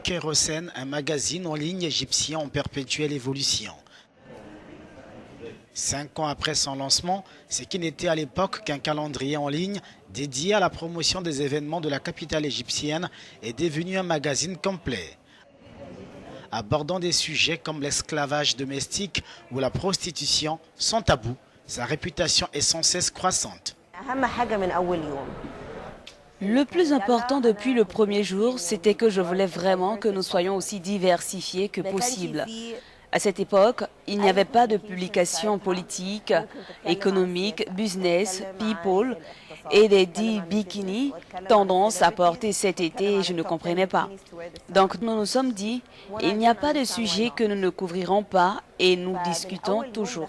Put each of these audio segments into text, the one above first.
Kérosen, un magazine en ligne égyptien en perpétuelle évolution. 5 ans après son lancement, ce qui n'était à l'époque qu'un calendrier en ligne dédié à la promotion des événements de la capitale égyptienne est devenu un magazine complet. Abordant des sujets comme l'esclavage domestique ou la prostitution sans tabou, sa réputation est sans cesse croissante. Le plus important depuis le premier jour, c'était que je voulais vraiment que nous soyons aussi diversifiés que possible. À cette époque, il n'y avait pas de publications politiques, économiques, business, people et des dits bikini, tendance à porter cet été et je ne comprenais pas. Donc nous nous sommes dit, il n'y a pas de sujet que nous ne couvrirons pas et nous discutons toujours.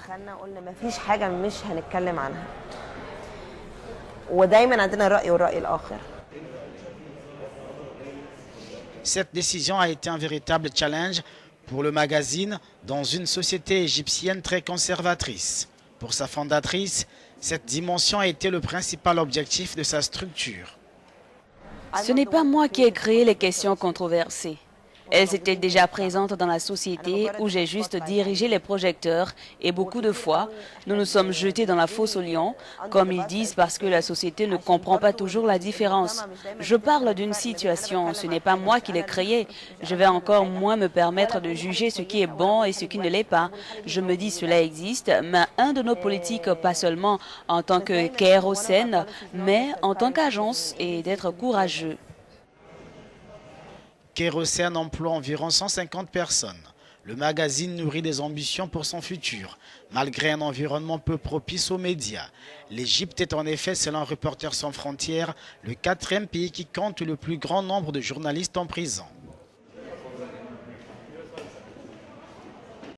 Cette décision a été un véritable challenge pour le magazine dans une société égyptienne très conservatrice. Pour sa fondatrice, cette dimension a été le principal objectif de sa structure. Ce n'est pas moi qui ai créé les questions controversées. Elles étaient déjà présentes dans la société où j'ai juste dirigé les projecteurs et beaucoup de fois, nous nous sommes jetés dans la fosse aux lions, comme ils disent, parce que la société ne comprend pas toujours la différence. Je parle d'une situation, ce n'est pas moi qui l'ai créée. Je vais encore moins me permettre de juger ce qui est bon et ce qui ne l'est pas. Je me dis cela existe, mais un de nos politiques, pas seulement en tant que Kérosen, mais en tant qu'agence et d'être courageux. Kérosen emploie environ 150 personnes. Le magazine nourrit des ambitions pour son futur, malgré un environnement peu propice aux médias. L'Égypte est en effet, selon Reporters sans frontières, le 4e pays qui compte le plus grand nombre de journalistes en prison.